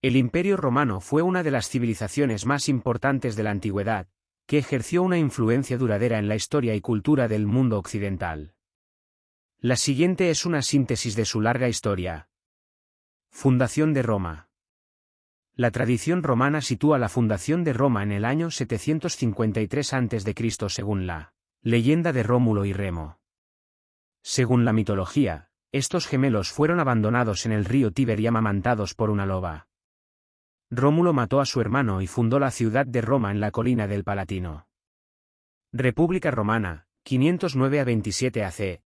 El Imperio Romano fue una de las civilizaciones más importantes de la antigüedad, que ejerció una influencia duradera en la historia y cultura del mundo occidental. La siguiente es una síntesis de su larga historia. Fundación de Roma. La tradición romana sitúa la fundación de Roma en el año 753 a.C. según la leyenda de Rómulo y Remo. Según la mitología, estos gemelos fueron abandonados en el río Tíber y amamantados por una loba. Rómulo mató a su hermano y fundó la ciudad de Roma en la colina del Palatino. República Romana, 509 a 27 AC.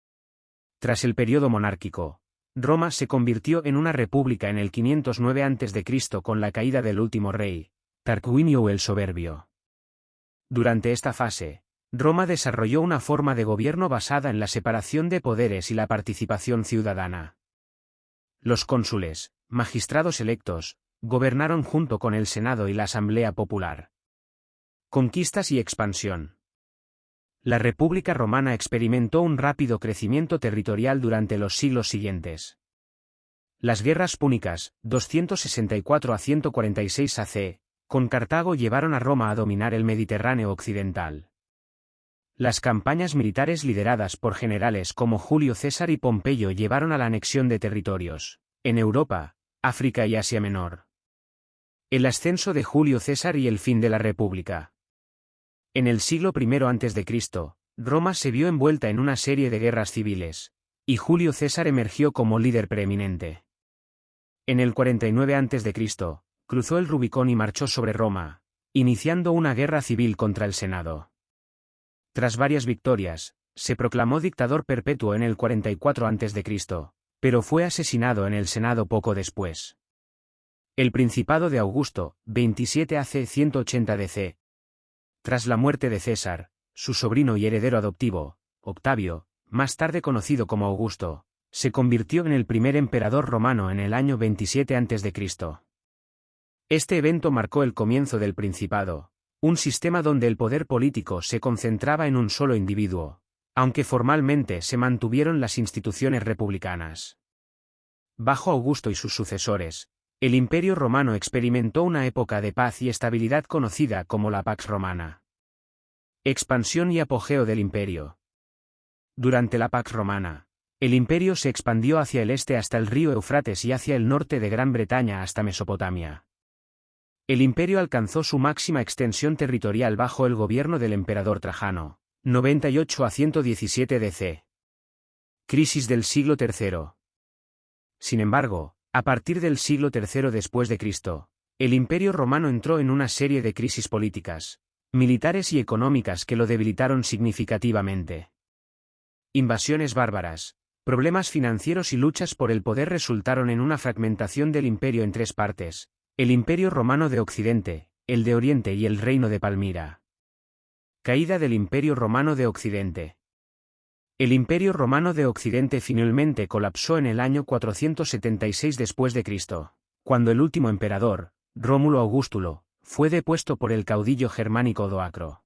Tras el periodo monárquico, Roma se convirtió en una república en el 509 a.C. con la caída del último rey, Tarquinio el Soberbio. Durante esta fase, Roma desarrolló una forma de gobierno basada en la separación de poderes y la participación ciudadana. Los cónsules, magistrados electos, gobernaron junto con el Senado y la Asamblea Popular. Conquistas y expansión. La República Romana experimentó un rápido crecimiento territorial durante los siglos siguientes. Las guerras púnicas, 264 a 146 AC, con Cartago llevaron a Roma a dominar el Mediterráneo occidental. Las campañas militares lideradas por generales como Julio César y Pompeyo llevaron a la anexión de territorios en Europa, África y Asia Menor. El ascenso de Julio César y el fin de la República. En el siglo I a.C., Roma se vio envuelta en una serie de guerras civiles, y Julio César emergió como líder preeminente. En el 49 a.C., cruzó el Rubicón y marchó sobre Roma, iniciando una guerra civil contra el Senado. Tras varias victorias, se proclamó dictador perpetuo en el 44 a.C., pero fue asesinado en el Senado poco después. El Principado de Augusto, 27 AC 180 DC. Tras la muerte de César, su sobrino y heredero adoptivo, Octavio, más tarde conocido como Augusto, se convirtió en el primer emperador romano en el año 27 a.C. Este evento marcó el comienzo del Principado, un sistema donde el poder político se concentraba en un solo individuo, aunque formalmente se mantuvieron las instituciones republicanas. Bajo Augusto y sus sucesores, el Imperio Romano experimentó una época de paz y estabilidad conocida como la Pax Romana. Expansión y apogeo del Imperio. Durante la Pax Romana, el Imperio se expandió hacia el este hasta el río Éufrates y hacia el norte de Gran Bretaña hasta Mesopotamia. El Imperio alcanzó su máxima extensión territorial bajo el gobierno del emperador Trajano, 98 a 117 DC. Crisis del siglo III. Sin embargo, a partir del siglo III después de Cristo, el Imperio Romano entró en una serie de crisis políticas, militares y económicas que lo debilitaron significativamente. Invasiones bárbaras, problemas financieros y luchas por el poder resultaron en una fragmentación del imperio en tres partes: el Imperio Romano de Occidente, el de Oriente y el Reino de Palmira. Caída del Imperio Romano de Occidente. El Imperio Romano de Occidente finalmente colapsó en el año 476 después de Cristo, cuando el último emperador, Rómulo Augustulo, fue depuesto por el caudillo germánico Odoacro.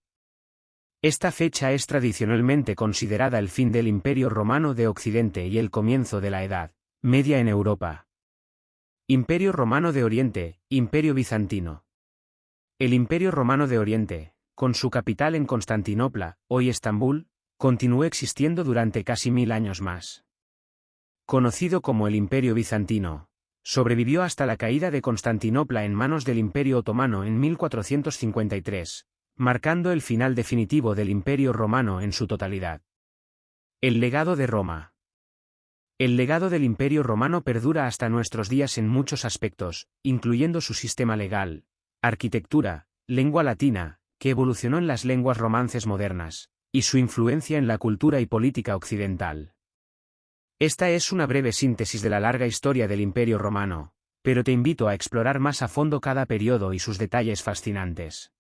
Esta fecha es tradicionalmente considerada el fin del Imperio Romano de Occidente y el comienzo de la Edad Media en Europa. Imperio Romano de Oriente, Imperio Bizantino. El Imperio Romano de Oriente, con su capital en Constantinopla, hoy Estambul, continuó existiendo durante casi 1000 años más. Conocido como el Imperio Bizantino, sobrevivió hasta la caída de Constantinopla en manos del Imperio Otomano en 1453, marcando el final definitivo del Imperio Romano en su totalidad. El legado de Roma. El legado del Imperio Romano perdura hasta nuestros días en muchos aspectos, incluyendo su sistema legal, arquitectura, lengua latina, que evolucionó en las lenguas romances modernas, y su influencia en la cultura y política occidental. Esta es una breve síntesis de la larga historia del Imperio Romano, pero te invito a explorar más a fondo cada periodo y sus detalles fascinantes.